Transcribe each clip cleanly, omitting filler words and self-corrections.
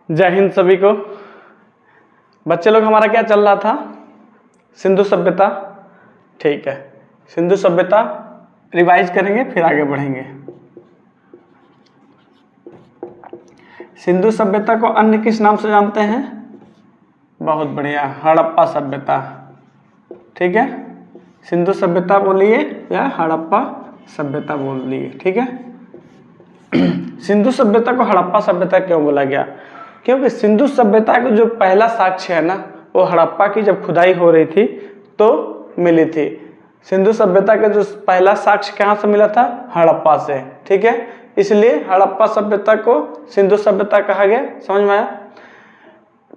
जय हिंद सभी को। बच्चे लोग, हमारा क्या चल रहा था? सिंधु सभ्यता। ठीक है, सिंधु सभ्यता रिवाइज करेंगे फिर आगे बढ़ेंगे। सिंधु सभ्यता को अन्य किस नाम से जानते हैं? बहुत बढ़िया, हड़प्पा सभ्यता। ठीक है, सिंधु सभ्यता बोलिए या हड़प्पा सभ्यता बोलिए। ठीक है, सिंधु सभ्यता को हड़प्पा सभ्यता क्यों बोला गया? क्योंकि सिंधु सभ्यता का जो पहला साक्ष्य है ना, वो हड़प्पा की जब खुदाई हो रही थी तो मिली थी। सिंधु सभ्यता का जो पहला साक्ष्य कहाँ से मिला था? हड़प्पा से। ठीक है, इसलिए हड़प्पा सभ्यता को सिंधु सभ्यता कहा गया। समझ में आया?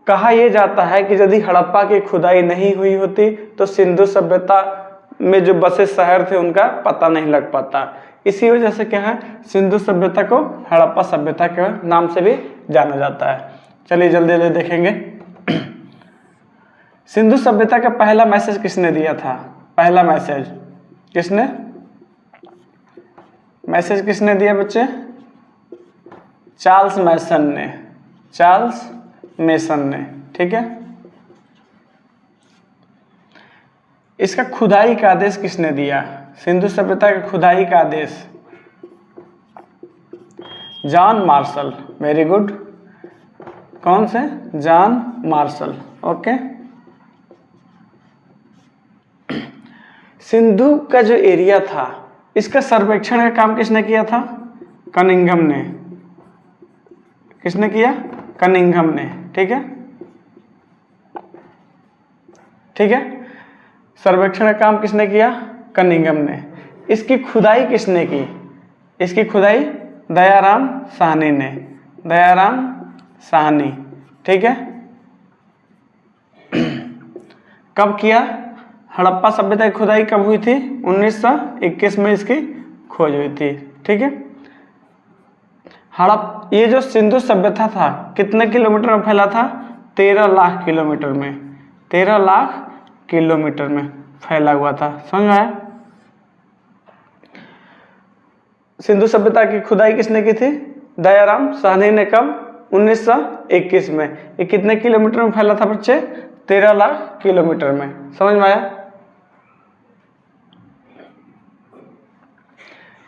कहा यह जाता है कि यदि हड़प्पा की खुदाई नहीं हुई होती तो सिंधु सभ्यता में जो बसे शहर थे उनका पता नहीं लग पाता। इसी वजह से क्या है, सिंधु सभ्यता को हड़प्पा सभ्यता के नाम से भी जाना जाता है। चलिए जल्दी जल्दी देखेंगे। सिंधु सभ्यता का पहला मैसेज किसने दिया था? पहला मैसेज किसने दिया बच्चे? चार्ल्स मेसन ने। ठीक है, इसका खुदाई का आदेश किसने दिया? सिंधु सभ्यता के खुदाई का आदेश जॉन मार्शल। Very good. कौन से? John Marshall. ओके। सिंधु का जो एरिया था, इसका सर्वेक्षण का काम किसने किया था? कनिंघम ने। किसने किया? कनिंघम ने। ठीक है, ठीक है, सर्वेक्षण का काम किसने किया? कनिंघम ने। इसकी खुदाई किसने की? इसकी खुदाई दयाराम साहनी ने। दयाराम साहनी। ठीक है, कब किया? हड़प्पा सभ्यता की खुदाई कब हुई थी? 1921 में इसकी खोज हुई थी। ठीक है, ये जो सिंधु सभ्यता था कितने किलोमीटर में फैला था? 13 लाख किलोमीटर में। 13 लाख किलोमीटर में फैला हुआ था। समझ में आया? सिंधु सभ्यता की खुदाई किसने की थी? दयाराम साहनी ने। कब? 1921 में। ये कितने किलोमीटर में फैला था बच्चे? 13 लाख किलोमीटर में। समझ में आया?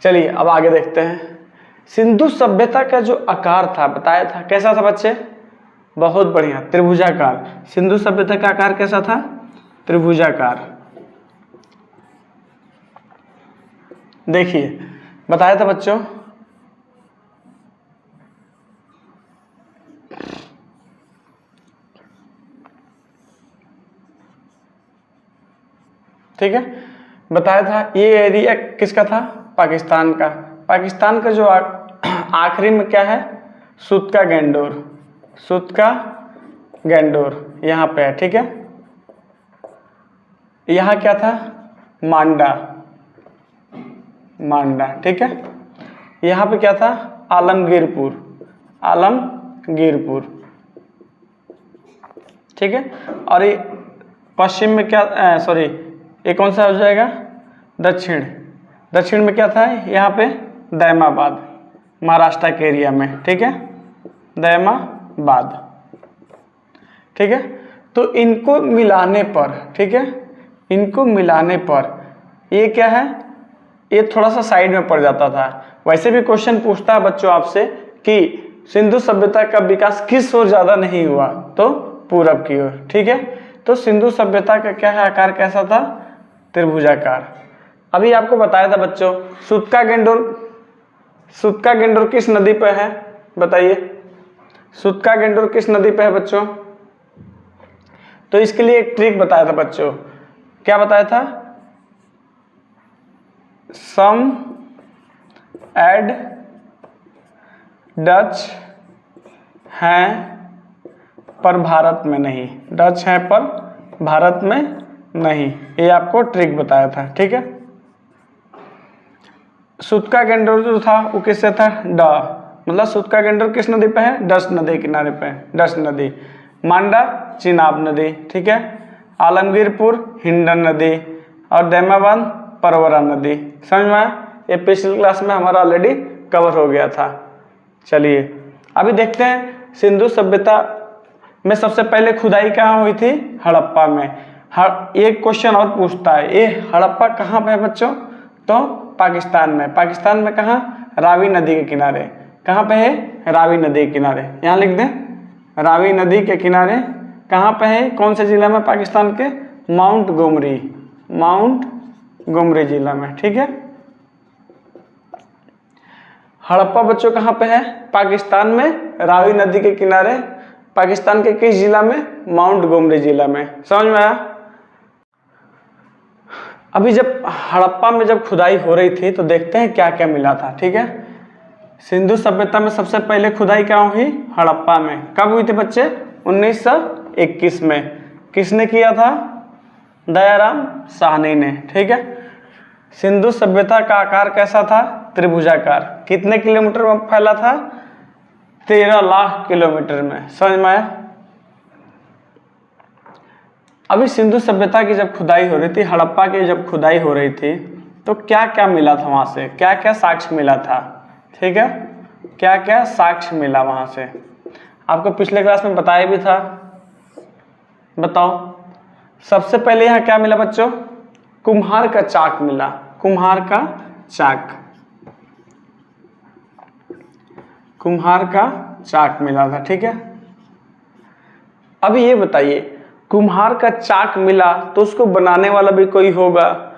चलिए अब आगे देखते हैं। सिंधु सभ्यता का जो आकार था बताया था, कैसा था बच्चे? बहुत बढ़िया, त्रिभुजाकार। सिंधु सभ्यता का आकार कैसा था? त्रिभुजाकार। देखिए बताया था बच्चों, ठीक है, बताया था ये एरिया किसका था? पाकिस्तान का। पाकिस्तान का जो आखिरी में क्या है? सुत का गैंडोर यहाँ पे है। ठीक है, यहाँ क्या था? मांडा। ठीक है, यहाँ पे क्या था? आलमगीरपुर। ठीक है, और ये पश्चिम में क्या, ये कौन सा हो जाएगा? दक्षिण में क्या था? यहाँ पे दैमाबाद, महाराष्ट्र के एरिया में। ठीक है, दैमाबाद। ठीक है, तो इनको मिलाने पर, ठीक है, इनको मिलाने पर ये क्या है? ये थोड़ा सा साइड में पड़ जाता था। वैसे भी क्वेश्चन पूछता है बच्चों आपसे कि सिंधु सभ्यता का विकास किस ओर ज्यादा नहीं हुआ? तो पूरब की ओर। ठीक है, तो सिंधु सभ्यता का क्या है? आकार कैसा था? त्रिभुजाकार। अभी आपको बताया था बच्चों, सुत का गेंडोर किस नदी पे है? बताइए, सुत का गेंडोर किस नदी पे है बच्चों? तो इसके लिए एक ट्रिक बताया था बच्चों। क्या बताया था? सम एड डच हैं पर भारत में नहीं। डच हैं पर भारत में नहीं, ये आपको ट्रिक बताया था। ठीक है, सुत का गेंडोर जो था वो किससे था? मतलब सुत का गेंडोर किस नदी पे है? डच नदी किनारे पे। डच नदी। मांडा चिनाब नदी। ठीक है, आलमगीरपुर हिंडन नदी और दैमाबाद परवरा नदी। समझ में आया? ये पिछली क्लास में हमारा ऑलरेडी कवर हो गया था। चलिए अभी देखते हैं सिंधु सभ्यता में सबसे पहले खुदाई कहाँ हुई थी? हड़प्पा में। एक क्वेश्चन और पूछता है, ये हड़प्पा कहाँ पे है बच्चों? तो पाकिस्तान में। पाकिस्तान में कहाँ? रावी नदी के किनारे। कहाँ पे है? रावी नदी के किनारे। यहाँ लिख दें, रावी नदी के किनारे। कहाँ पे है? कौन से जिला में? पाकिस्तान के माउंट गोमरी जिला में। ठीक है। हड़प्पा बच्चों कहाँ पे है? पाकिस्तान में, रावी नदी के किनारे। पाकिस्तान के किस जिला में? माउंट गोमरी जिला में। समझ में आया? अभी जब हड़प्पा में जब खुदाई हो रही थी तो देखते हैं क्या क्या मिला था। ठीक है। सिंधु सभ्यता में सबसे पहले खुदाई क्या हुई? हड़प्पा में। कब हुई थी बच्चे? 1921 में। किसने किया था? दयाराम साहनी ने। ठीक है। सिंधु सभ्यता का आकार कैसा था? त्रिभुजाकार। कितने किलोमीटर में फैला था? 13 लाख किलोमीटर में। समझ में आया? अभी सिंधु सभ्यता की जब खुदाई हो रही थी, हड़प्पा की जब खुदाई हो रही थी, तो क्या क्या मिला था वहां से? क्या क्या साक्ष्य मिला था? ठीक है। क्या क्या साक्ष्य मिला वहां से? आपको पिछले क्लास में बताया भी था। बताओ। सबसे पहले यहाँ क्या मिला बच्चों? कुम्हार का चाक मिला। कुम्हार का चाक। कुम्हार का चाक मिला था। ठीक है। अभी ये बताइए, कुम्हार का चाक मिला तो उसको बनाने वाला भी कोई होगा।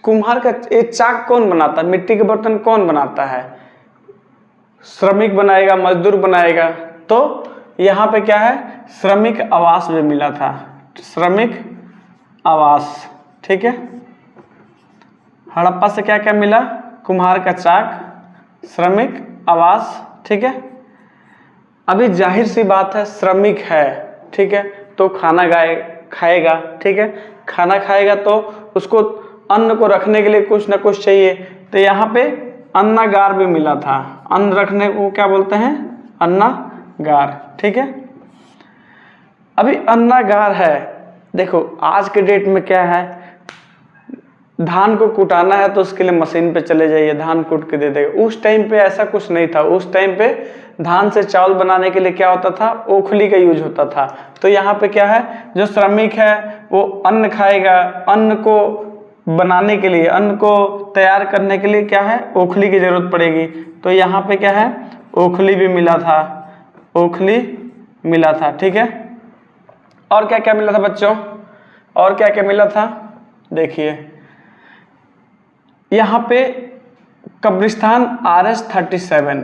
कुम्हार का ये चाक कौन बनाता है? मिट्टी के बर्तन कौन बनाता है? श्रमिक बनाएगा, मजदूर बनाएगा। तो यहाँ पे क्या है? श्रमिक आवास भी मिला था। श्रमिक आवास। ठीक है। हड़प्पा से क्या क्या मिला? कुम्हार का चाक, श्रमिक आवास। ठीक है। अभी जाहिर सी बात है, श्रमिक है। ठीक है। तो खाना खाएगा। ठीक है। खाना खाएगा तो उसको अन्न को रखने के लिए कुछ ना कुछ चाहिए। तो यहाँ पे अन्नागार भी मिला था। अन्न रखने को क्या बोलते हैं? अन्नागार। ठीक है। अभी अन्नागार है। देखो आज के डेट में क्या है, धान को कुटाना है तो उसके लिए मशीन पे चले जाइए, धान कूट के दे देगा। उस टाइम पे ऐसा कुछ नहीं था। उस टाइम पे धान से चावल बनाने के लिए क्या होता था? ओखली का यूज होता था। तो यहाँ पे क्या है, जो श्रमिक है वो अन्न खाएगा। अन्न को बनाने के लिए, अन्न को तैयार करने के लिए क्या है? ओखली की जरूरत पड़ेगी। तो यहाँ पे क्या है? ओखली भी मिला था। ओखली मिला था। ठीक है। और क्या क्या मिला था बच्चों? और क्या क्या मिला था? देखिए यहाँ पे कब्रिस्तान RS-37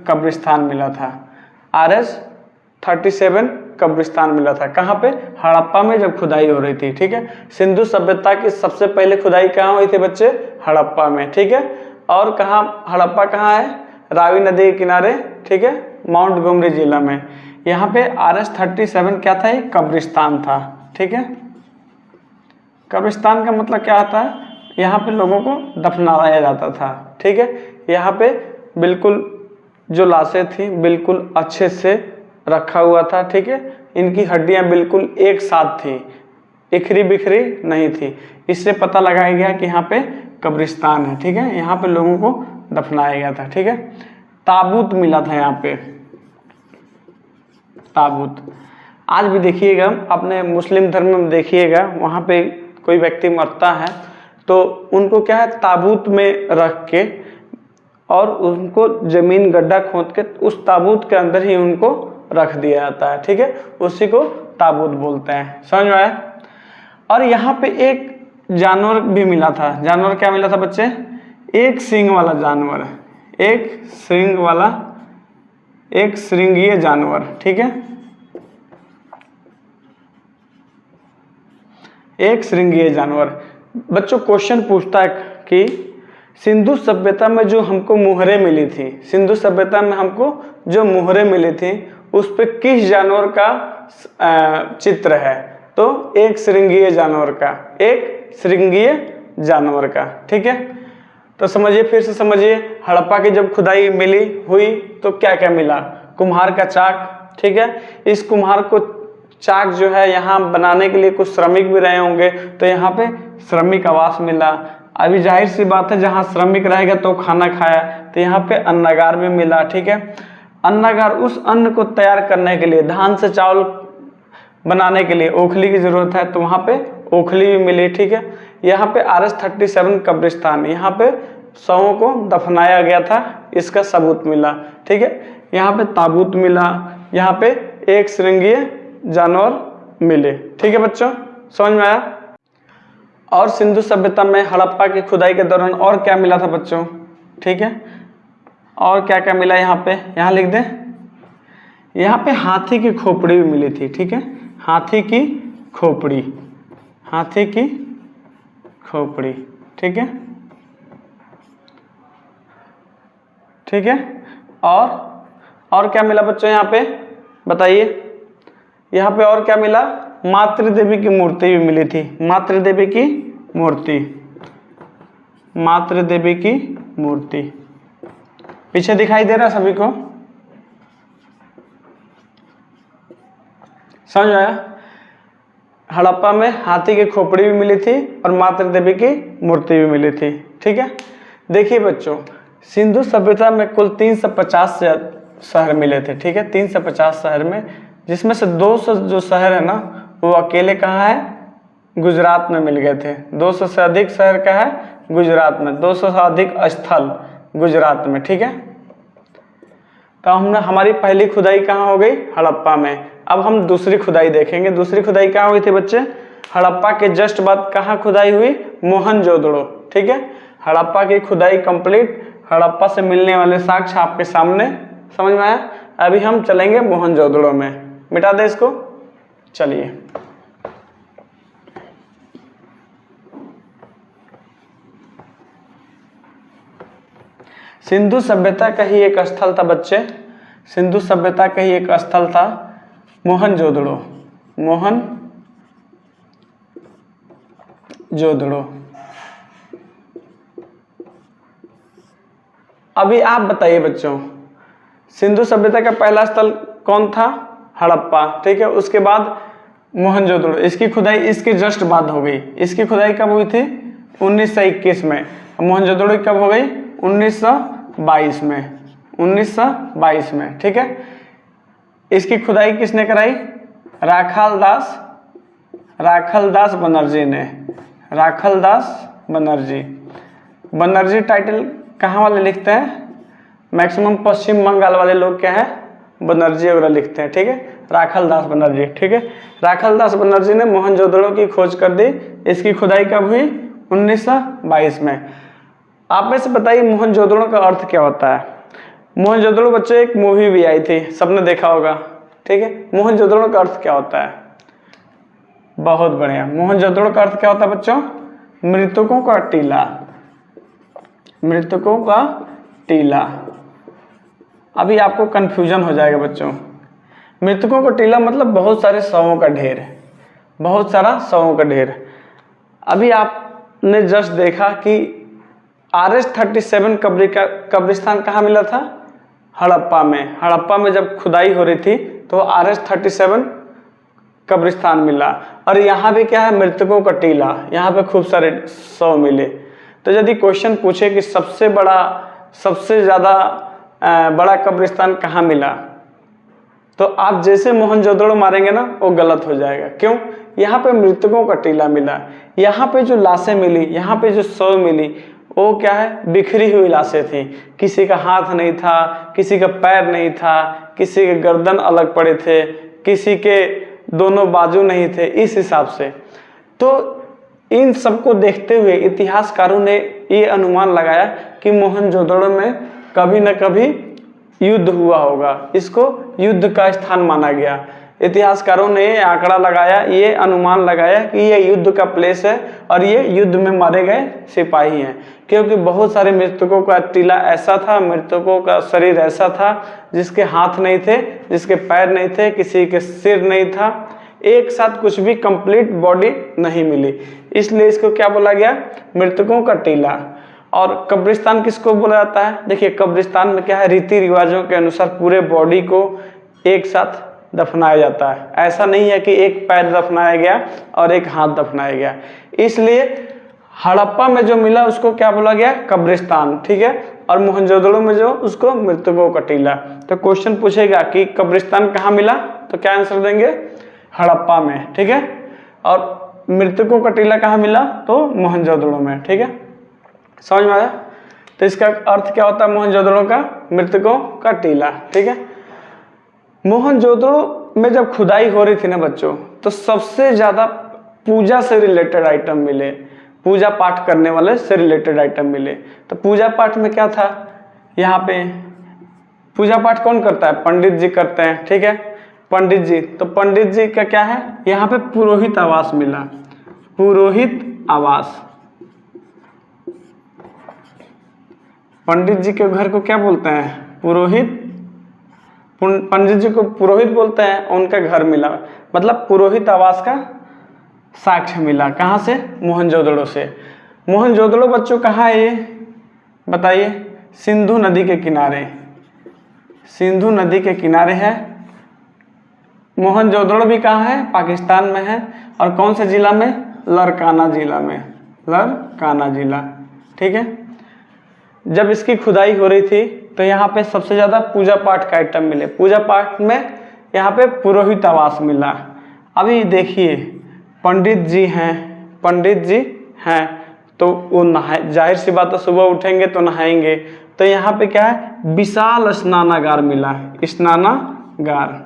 कब्रिस्तान मिला था। RS-37 कब्रिस्तान मिला था। कहाँ पे? हड़प्पा में जब खुदाई हो रही थी। ठीक है। सिंधु सभ्यता की सबसे पहले खुदाई कहाँ हुई थी बच्चे? हड़प्पा में। ठीक है। और कहाँ? हड़प्पा कहाँ है? रावी नदी के किनारे। ठीक है। माउंट गोमरी जिला में। यहाँ पे RS-37 क्या था? एक कब्रिस्तान था। ठीक है। कब्रिस्तान का मतलब क्या होता है? यहाँ पे लोगों को दफनाया जाता था। ठीक है। यहाँ पे बिल्कुल जो लाशें थी बिल्कुल अच्छे से रखा हुआ था। ठीक है। इनकी हड्डियाँ बिल्कुल एक साथ थी, इखरी बिखरी नहीं थी। इससे पता लगाया गया कि यहाँ पे कब्रिस्तान है। ठीक है। यहाँ पे लोगों को दफनाया गया था। ठीक है। ताबूत मिला था यहाँ पे। ताबूत आज भी देखिएगा, अपने मुस्लिम धर्म में देखिएगा, वहाँ पे कोई व्यक्ति मरता है तो उनको क्या है? ताबूत में रख के और उनको जमीन गड्ढा खोद के उस ताबूत के अंदर ही उनको रख दिया जाता है। ठीक है। उसी को ताबूत बोलते हैं। समझ में आया? और यहाँ पे एक जानवर भी मिला था। जानवर क्या मिला था बच्चे? एक सींग वाला जानवर। एक श्रृंगीय जानवर। ठीक है। एक श्रृंगीय जानवर। बच्चों क्वेश्चन पूछता है कि सिंधु सभ्यता में जो हमको मुहरें मिली थी, सिंधु सभ्यता में हमको जो मुहरें मिली थी उस पे किस जानवर का चित्र है? तो एक श्रृंगीय जानवर का। एक श्रृंगीय जानवर का। ठीक है। तो समझिए, फिर से समझिए, हड़प्पा की जब खुदाई मिली हुई तो क्या क्या मिला? कुम्हार का चाक। ठीक है। इस कुम्हार को चाक जो है यहाँ बनाने के लिए कुछ श्रमिक भी रहे होंगे, तो यहाँ पे श्रमिक आवास मिला। अभी जाहिर सी बात है, जहाँ श्रमिक रहेगा तो खाना खाया, तो यहाँ पे अन्नागार भी मिला। ठीक है। अन्नागार उस अन्न को तैयार करने के लिए, धान से चावल बनाने के लिए ओखली की जरूरत है, तो वहाँ पे ओखली भी मिली। ठीक है, यहाँ पे RS-37 कब्रिस्तान, यहाँ पे शवों को दफनाया गया था, इसका सबूत मिला। ठीक है, यहाँ पे ताबूत मिला, यहाँ पे एक श्रृंगीय जानवर मिले। ठीक है बच्चों, समझ में आया। और सिंधु सभ्यता में हड़प्पा की खुदाई के दौरान और क्या मिला था बच्चों? ठीक है, और क्या क्या मिला यहाँ पे, यहाँ लिख दें। यहाँ पे हाथी की खोपड़ी भी मिली थी। ठीक है, हाथी की खोपड़ी, हाथी की खोपड़ी। ठीक है, ठीक है। और क्या मिला बच्चों यहाँ पे, बताइए। यहाँ पे और क्या मिला? मातृ देवी की मूर्ति भी मिली थी, मातृ देवी की मूर्ति, मातृ देवी की मूर्ति। पीछे दिखाई दे रहा है सभी को? समझ में आया? हड़प्पा में हाथी की खोपड़ी भी मिली थी और मातृ देवी की मूर्ति भी मिली थी। ठीक है, देखिए बच्चों, सिंधु सभ्यता में कुल 350 से शहर मिले थे। ठीक है, 350 शहर में, जिसमें से 200 जो शहर है ना, वो अकेले कहाँ है? गुजरात में मिल गए थे। 200 से अधिक शहर का है गुजरात में, 200 से अधिक स्थल गुजरात में। ठीक है, तो हमारी पहली खुदाई कहाँ हो गई? हड़प्पा में। अब हम दूसरी खुदाई देखेंगे। दूसरी खुदाई कहाँ हुई थी बच्चे? हड़प्पा के जस्ट बाद कहाँ खुदाई हुई? मोहनजोदड़ो। ठीक है, हड़प्पा की खुदाई कंप्लीट, हड़प्पा से मिलने वाले साक्ष्य आपके सामने। समझ में आया? अभी हम चलेंगे मोहनजोदड़ो में। मिटा दे इसको, चलिए। सिंधु सभ्यता का ही एक स्थल था बच्चे, सिंधु सभ्यता का ही एक स्थल था मोहनजोदड़ो, मोहनजोदड़ो। अभी आप बताइए बच्चों, सिंधु सभ्यता का पहला स्थल कौन था? हड़प्पा। ठीक है, उसके बाद मोहनजोदड़ो। इसकी खुदाई इसके जस्ट बाद हो गई। इसकी खुदाई कब हुई थी? 1921 में। मोहनजोदड़ो कब हो गई? 1922 में, 1922 में। ठीक है, इसकी खुदाई किसने कराई? राखालदास बनर्जी ने, राखालदास बनर्जी। बनर्जी टाइटल कहाँ वाले लिखते हैं? मैक्सिमम पश्चिम बंगाल वाले लोग क्या है? बनर्जी वगैरह लिखते हैं। ठीक है, राखालदास बनर्जी। ठीक है, राखालदास बनर्जी ने मोहनजोदड़ो की खोज कर दी। इसकी खुदाई कब हुई? 1922 में। आप में से बताइए मोहनजोदड़ो का अर्थ क्या होता है? मोहनजोदड़ो बच्चों एक मूवी भी आई थी, सबने देखा होगा। ठीक है, मोहनजोदड़ो का अर्थ क्या होता है? बहुत बढ़िया। मोहनजोदड़ो का अर्थ क्या होता है बच्चों? मृतकों का टीला, मृतकों का टीला। अभी आपको कंफ्यूजन हो जाएगा बच्चों। मृतकों का टीला मतलब बहुत सारे शवों का ढेर, बहुत सारा शवों का ढेर। अभी आपने जस्ट देखा कि RS-37 कब्रिस्तान कहाँ मिला था? हड़प्पा में। हड़प्पा में जब खुदाई हो रही थी तो RS-37 कब्रिस्तान मिला। और यहाँ भी क्या है? मृतकों का टीला। यहाँ पे खूब सारे शव मिले। तो यदि क्वेश्चन पूछे कि सबसे ज़्यादा बड़ा कब्रिस्तान कहाँ मिला, तो आप जैसे मोहनजोदड़ो मारेंगे ना, वो गलत हो जाएगा। क्यों? यहाँ पे मृतकों का टीला मिला। यहाँ पे जो लाशें मिली, यहाँ पे जो शव मिली, वो क्या है? बिखरी हुई लाशें थी। किसी का हाथ नहीं था, किसी का पैर नहीं था, किसी के गर्दन अलग पड़े थे, किसी के दोनों बाजू नहीं थे, इस हिसाब से। तो इन सबको देखते हुए इतिहासकारों ने ये अनुमान लगाया कि मोहनजोदड़ो में कभी न कभी युद्ध हुआ होगा। इसको युद्ध का स्थान माना गया। इतिहासकारों ने ये आंकड़ा लगाया, ये अनुमान लगाया कि ये युद्ध का प्लेस है और ये युद्ध में मारे गए सिपाही हैं। क्योंकि बहुत सारे मृतकों का टीला ऐसा था, मृतकों का शरीर ऐसा था जिसके हाथ नहीं थे, जिसके पैर नहीं थे, किसी के सिर नहीं था, एक साथ कुछ भी कंप्लीट बॉडी नहीं मिली। इसलिए इसको क्या बोला गया? मृतकों का टीला। और कब्रिस्तान किसको बोला जाता है? देखिए, कब्रिस्तान में क्या है? रीति रिवाजों के अनुसार पूरे बॉडी को एक साथ दफनाया जाता है। ऐसा नहीं है कि एक पैर दफनाया गया और एक हाथ दफनाया गया। इसलिए हड़प्पा में जो मिला उसको क्या बोला गया, कब्रिस्तान, ठीक है। और मोहनजोदड़ो में जो उसको मृतकों का टीला। तो क्वेश्चन पूछेगा कि कब्रिस्तान कहाँ मिला, तो क्या आंसर देंगे, हड़प्पा में, ठीक है। और मृतकों का टीला कहाँ मिला, तो मोहनजोदड़ो में, ठीक है। समझ में आया। तो इसका अर्थ क्या होता है, मोहनजोदड़ो का मृतकों का टीला, ठीक है। मोहनजोदड़ो में जब खुदाई हो रही थी ना बच्चों, तो सबसे ज्यादा पूजा से रिलेटेड आइटम मिले, पूजा पाठ करने वाले से रिलेटेड आइटम मिले। तो पूजा पाठ में क्या था, यहाँ पे पूजा पाठ कौन करता है, पंडित जी करते हैं, ठीक है, पंडित जी। तो पंडित जी का क्या है, यहाँ पे पुरोहित आवास मिला, पुरोहित आवास। पंडित जी के घर को क्या बोलते हैं, पुरोहित। पंडित जी को पुरोहित बोलते हैं, उनका घर मिला, मतलब पुरोहित आवास का साक्ष्य मिला। कहाँ से, मोहनजोदड़ो से। मोहनजोदड़ो बच्चों कहाँ है ये बताइए, सिंधु नदी के किनारे, सिंधु नदी के किनारे है। मोहनजोदड़ो भी कहाँ है, पाकिस्तान में है। और कौन से जिला में, लरकाना जिला में, लरकाना जिला, ठीक है। जब इसकी खुदाई हो रही थी तो यहाँ पे सबसे ज्यादा पूजा पाठ का आइटम मिले। पूजा पाठ में यहाँ पे पुरोहित आवास मिला। अभी देखिए पंडित जी हैं, पंडित जी हैं तो वो नहाए, जाहिर सी बात है सुबह उठेंगे तो नहाएंगे। तो यहाँ पे क्या है, विशाल स्नानागार मिला, स्नानागार।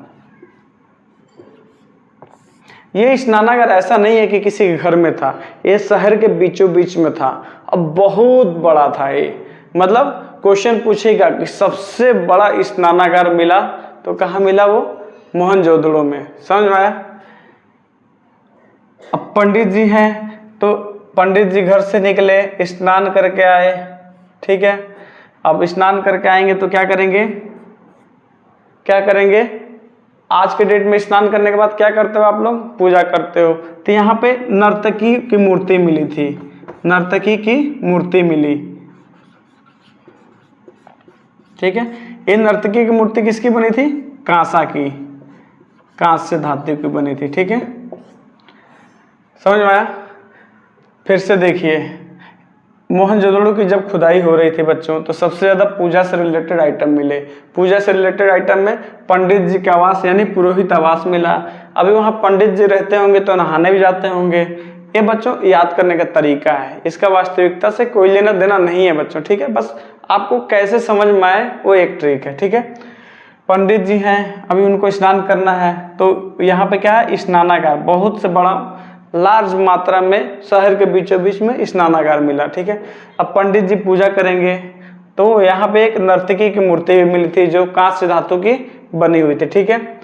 ये स्नानागार ऐसा नहीं है कि किसी के घर में था, ये शहर के बीचों बीच में था। अब बहुत बड़ा था ये, मतलब क्वेश्चन पूछेगा कि सबसे बड़ा स्नानागार मिला तो कहाँ मिला, वो मोहनजोदड़ो में। समझ में आया। अब पंडित जी हैं तो पंडित जी घर से निकले, स्नान करके आए, ठीक है। अब स्नान करके आएंगे तो क्या करेंगे, क्या करेंगे, आज के डेट में स्नान करने के बाद क्या करते हो आप लोग, पूजा करते हो। तो यहाँ पे नर्तकी की मूर्ति मिली थी, नर्तकी की मूर्ति मिली, ठीक है। ये नर्तकी की मूर्ति किसकी बनी थी, कांसा की, कांस्य धातु की बनी थी, ठीक है। समझ में आया। फिर से देखिए मोहनजोदड़ो की जब खुदाई हो रही थी बच्चों, तो सबसे ज्यादा पूजा से रिलेटेड आइटम मिले। पूजा से रिलेटेड आइटम में पंडित जी का आवास यानी पुरोहित आवास मिला। अभी वहाँ पंडित जी रहते होंगे तो नहाने भी जाते होंगे। ये बच्चों याद करने का तरीका है, इसका वास्तविकता से कोई लेना देना नहीं है बच्चों, ठीक है। बस आपको कैसे समझ में आए वो एक ट्रिक है, ठीक है। पंडित जी हैं, अभी उनको स्नान करना है तो यहाँ पे क्या है, स्नानागार, बहुत से बड़ा लार्ज मात्रा में शहर के बीचों बीच में स्नानागार मिला, ठीक है। अब पंडित जी पूजा करेंगे तो यहाँ पे एक नर्तकी की मूर्ति भी मिली थी जो कांस्य धातु की बनी हुई थी, ठीक है।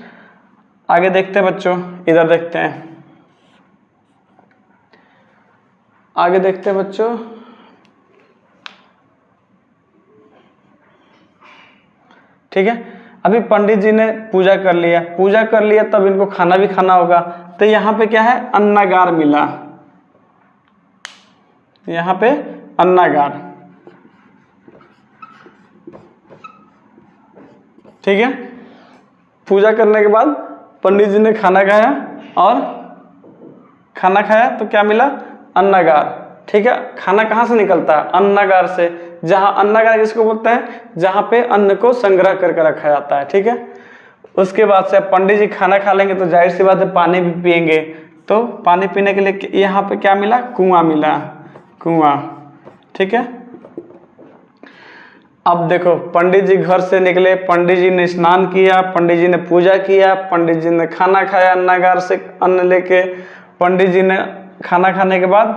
आगे देखते हैं बच्चों, इधर देखते हैं, आगे देखते हैं बच्चों। ठीक है, अभी पंडित जी ने पूजा कर लिया, पूजा कर लिया तब इनको खाना भी खाना होगा। तो यहाँ पे क्या है, अन्नागार मिला, यहाँ पे अन्नागार, ठीक है। पूजा करने के बाद पंडित जी ने खाना खाया और खाना खाया तो क्या मिला, अन्नागार, ठीक है। खाना कहाँ से निकलता है, अन्नागार से। जहाँ अन्नागार किसको बोलते हैं, जहाँ पे अन्न को संग्रह करके रखा जाता है, ठीक है। उसके बाद से पंडित जी खाना खा लेंगे तो जाहिर सी बात है पानी भी पिएंगे। तो पानी पीने के लिए यहाँ पे क्या मिला, कुआं मिला, कुआं, ठीक है। अब देखो पंडित जी घर से निकले, पंडित जी ने स्नान किया, पंडित जी ने पूजा किया, पंडित जी ने खाना खाया अन्नागार से अन्न लेके। पंडित जी ने खाना खाने के बाद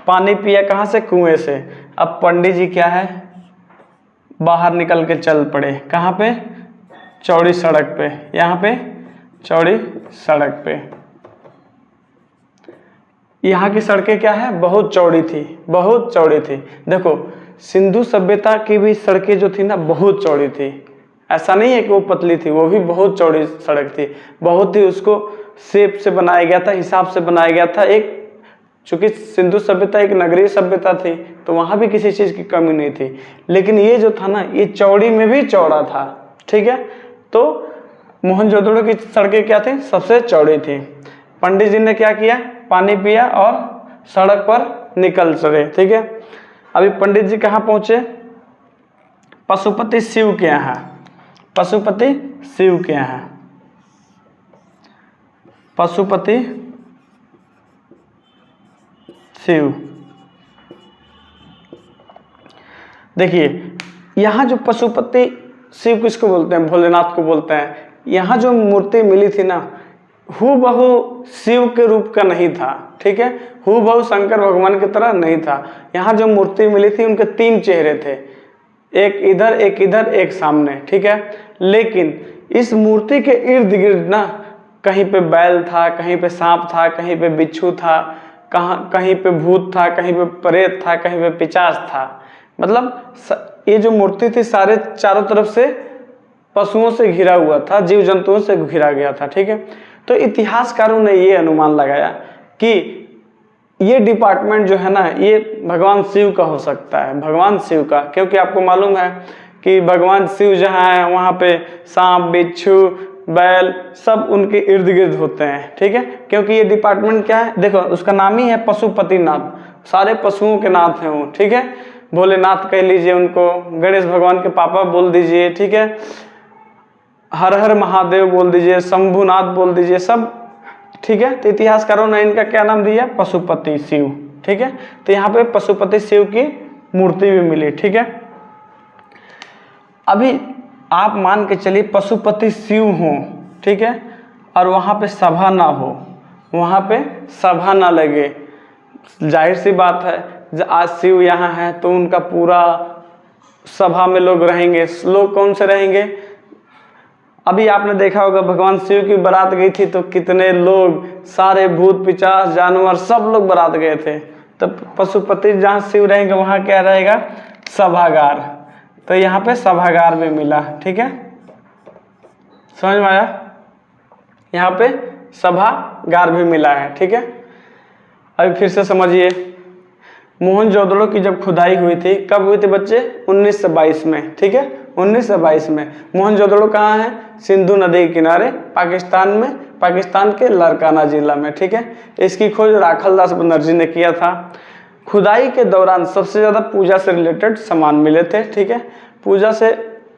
पानी पिया, कहाँ से, कुएं से। अब पंडित जी क्या है, बाहर निकल के चल पड़े, कहाँ पे, चौड़ी सड़क पे, यहाँ पे चौड़ी सड़क पे। यहाँ की सड़कें क्या है, बहुत चौड़ी थी, बहुत चौड़ी थी। देखो सिंधु सभ्यता की भी सड़कें जो थी ना बहुत चौड़ी थी, ऐसा नहीं है कि वो पतली थी, वो भी बहुत चौड़ी सड़क थी, बहुत ही उसको शेप से बनाया गया था, हिसाब से बनाया गया था। एक चूंकि सिंधु सभ्यता एक नगरीय सभ्यता थी तो वहां भी किसी चीज की कमी नहीं थी, लेकिन ये जो था ना ये चौड़ी में भी चौड़ा था, ठीक है। तो मोहनजोदड़ो की सड़कें क्या थी, सबसे चौड़ी थी। पंडित जी ने क्या किया, पानी पिया और सड़क पर निकल चले। ठीक है, अभी पंडित जी कहाँ पहुंचे? पशुपति शिव के यहाँ, पशुपति शिव के यहाँ, पशुपति शिव। देखिए यहाँ जो पशुपति शिव किसको बोलते हैं? भोलेनाथ को बोलते हैं। यहाँ जो मूर्ति मिली थी ना, हूबहू शिव के रूप का नहीं था। ठीक है, हूबहू शंकर भगवान की तरह नहीं था। यहाँ जो मूर्ति मिली थी उनके 3 चेहरे थे, एक इधर, एक इधर, एक सामने। ठीक है, लेकिन इस मूर्ति के इर्द गिर्द ना कहीं पे बैल था, कहीं पे सांप था, कहीं पे बिच्छू था, कहीं पे भूत था, कहीं पे प्रेत था, कहीं पे पिशाच था। मतलब ये जो मूर्ति थी सारे चारों तरफ से पशुओं से घिरा हुआ था, जीव जंतुओं से घिरा गया था। ठीक है, तो इतिहासकारों ने ये अनुमान लगाया कि ये डिपार्टमेंट जो है ना, ये भगवान शिव का हो सकता है, भगवान शिव का, क्योंकि आपको मालूम है कि भगवान शिव जहाँ है वहाँ पे सांप, बिच्छू, बैल सब उनके इर्द गिर्द होते हैं। ठीक है, क्योंकि ये डिपार्टमेंट क्या है, देखो उसका नाम ही है पशुपतिनाथ, सारे पशुओं के नाथ हैं वो। ठीक है, भोलेनाथ कह लीजिए उनको, गणेश भगवान के पापा बोल दीजिए। ठीक है, हर हर महादेव बोल दीजिए, शंभुनाथ बोल दीजिए, सब। ठीक है, तो इतिहासकारों ने इनका क्या नाम दिया? पशुपति शिव। ठीक है, तो यहाँ पे पशुपति शिव की मूर्ति भी मिली। ठीक है, अभी आप मान के चलिए पशुपति शिव हो, ठीक है, और वहाँ पे सभा ना हो, वहाँ पे सभा ना लगे, जाहिर सी बात है आज शिव यहाँ है तो उनका पूरा सभा में लोग रहेंगे। लोग कौन से रहेंगे? अभी आपने देखा होगा भगवान शिव की बारात गई थी तो कितने लोग, सारे भूत पिशाच जानवर सब लोग बारात गए थे। तो पशुपति जहाँ शिव रहेंगे वहाँ क्या रहेगा? सभागार। तो यहाँ पे सभागार भी मिला। ठीक है, समझ में आया? यहाँ पे सभागार भी मिला है। ठीक है, अभी फिर से समझिए, मोहनजोदड़ो की जब खुदाई हुई थी, कब हुई थी बच्चे? 1922 में। ठीक है, 1922 में। मोहनजोदड़ो कहाँ है? सिंधु नदी के किनारे पाकिस्तान में, पाकिस्तान के लारकाना जिला में। ठीक है, इसकी खोज राखल दास बनर्जी ने किया था। खुदाई के दौरान सबसे ज़्यादा पूजा से रिलेटेड सामान मिले थे। ठीक है, पूजा से,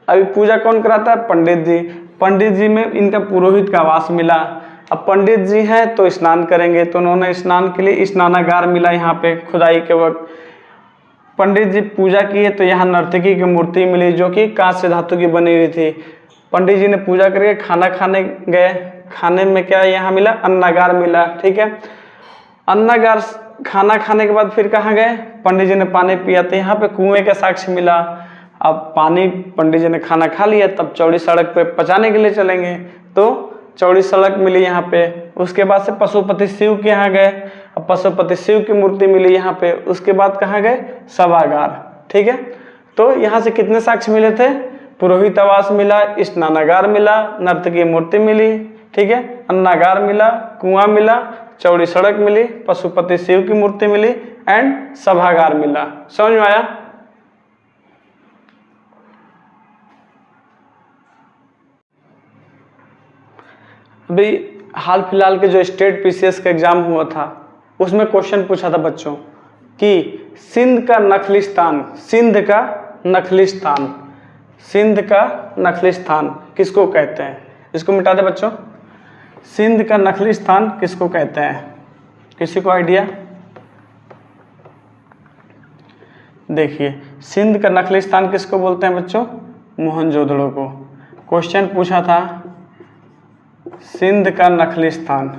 अभी पूजा कौन कराता है? पंडित जी। पंडित जी में इनका पुरोहित का आवास मिला। अब पंडित जी हैं तो स्नान करेंगे, तो उन्होंने स्नान के लिए स्नानागार मिला यहाँ पे खुदाई के वक्त। पंडित जी पूजा किए तो यहाँ नर्तकी की मूर्ति मिली जो कि कांच से धातु की बनी हुई थी। पंडित जी ने पूजा करके खाना खाने गए, खाने में क्या यहाँ मिला? अन्नागार मिला। ठीक है, अन्नागार खाना खाने के बाद फिर कहाँ गए? पंडित जी ने पानी पिया तो यहाँ पे कुएं का साक्ष्य मिला। अब पानी पंडित जी ने खाना खा लिया, तब चौड़ी सड़क पे पचाने के लिए चलेंगे तो चौड़ी सड़क मिली यहाँ पे। उसके बाद से पशुपति शिव के यहाँ गए, अब पशुपति शिव की मूर्ति मिली यहाँ पे। उसके बाद कहाँ गए? सभागार। ठीक है, तो यहाँ से कितने साक्ष्य मिले थे? पुरोहित आवास मिला, स्नानागार मिला, नर्तकी मूर्ति मिली, ठीक है, अन्नागार मिला, कुआं मिला, चौड़ी सड़क मिली, पशुपति शिव की मूर्ति मिली एंड सभागार मिला। समझ में आया? अभी हाल फिलहाल के जो स्टेट पीसीएस का एग्जाम हुआ था उसमें क्वेश्चन पूछा था बच्चों कि सिंध का नखलिस्तान, सिंध का नखलिस्तान, सिंध का नखलिस्तान किसको कहते हैं? इसको मिटा दे बच्चों। सिंध का नखलिस्तान किसको कहते हैं? किसी को आइडिया? देखिए, सिंध का नखलिस्तान किसको बोलते हैं बच्चों? मोहनजोदड़ो को। क्वेश्चन पूछा था सिंध का नखलिस्तान,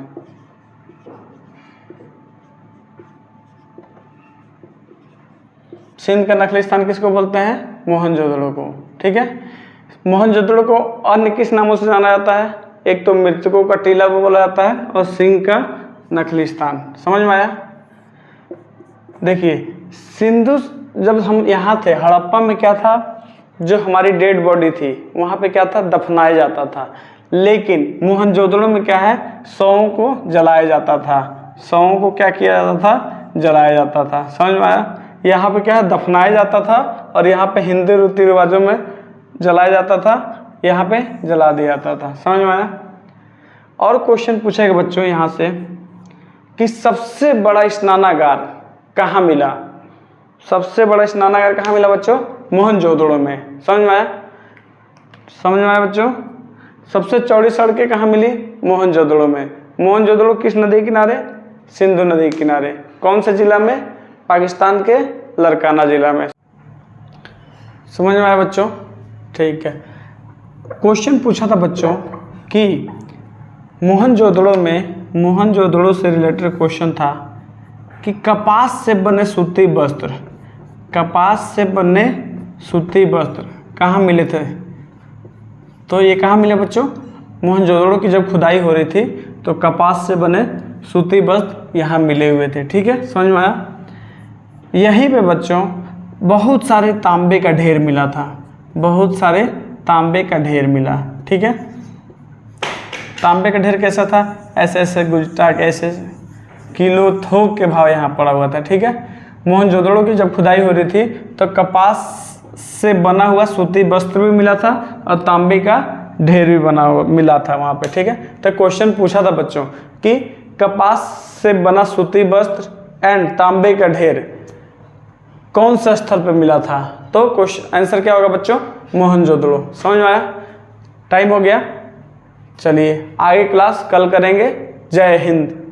सिंध का नखलिस्तान किसको बोलते हैं? मोहनजोदड़ो को। ठीक है, मोहनजोदड़ो को अन्य किस नामों से जाना जाता है? एक तो मृतकों का टीला को बोला जाता है और सिंध का नखलिस्तान। समझ में आया? देखिए, सिंधु जब हम यहाँ थे हड़प्पा में क्या था? जो हमारी डेड बॉडी थी वहाँ पे क्या था? दफनाया जाता था। लेकिन मोहनजोदड़ो में क्या है? शवों को जलाया जाता था। शवों को क्या किया जाता था? जलाया जाता था। समझ में आया? यहाँ पे क्या है? दफनाया जाता था और यहाँ पे हिंदू रीति रिवाजों में जलाया जाता था, यहाँ पे जला दिया जाता था। समझ में आया? और क्वेश्चन पूछेगा बच्चों यहाँ से कि सबसे बड़ा स्नानागार कहाँ मिला? सबसे बड़ा स्नानागार कहाँ मिला बच्चों? मोहनजोदड़ो में। समझ में आया? समझ में आया बच्चों? सबसे चौड़ी सड़कें कहाँ मिली? मोहनजोदड़ो में। मोहनजोदड़ो किस नदी के किनारे? सिंधु नदी के किनारे। कौन से जिला में? पाकिस्तान के लरकाना जिला में। समझ में आया बच्चों? ठीक है। क्वेश्चन पूछा था बच्चों कि मोहनजोदड़ो से रिलेटेड क्वेश्चन था कि कपास से बने सूती वस्त्र कहाँ मिले थे? तो ये कहाँ मिले बच्चों? मोहनजोदड़ो की जब खुदाई हो रही थी तो कपास से बने सूती वस्त्र यहाँ मिले हुए थे। ठीक है, समझ में आया? यहीं पे बच्चों बहुत सारे तांबे का ढेर मिला था, बहुत सारे तांबे का ढेर मिला। ठीक है, तांबे का ढेर कैसा था? ऐसे ऐसे गुजटा के ऐसे किलो थोक के भाव यहाँ पड़ा हुआ था। ठीक है, मोहनजोदड़ो की जब खुदाई हो रही थी तो कपास से बना हुआ सूती वस्त्र भी मिला था और तांबे का ढेर भी बना हुआ मिला था वहाँ पे। ठीक है, तो क्वेश्चन पूछा था बच्चों कि कपास से बना सूती वस्त्र एंड तांबे का ढेर कौन सा स्थल पे मिला था? तो क्वेश्चन आंसर क्या होगा बच्चों? मोहनजोदड़ो। समझ में आया? टाइम हो गया, चलिए आगे क्लास कल करेंगे। जय हिंद।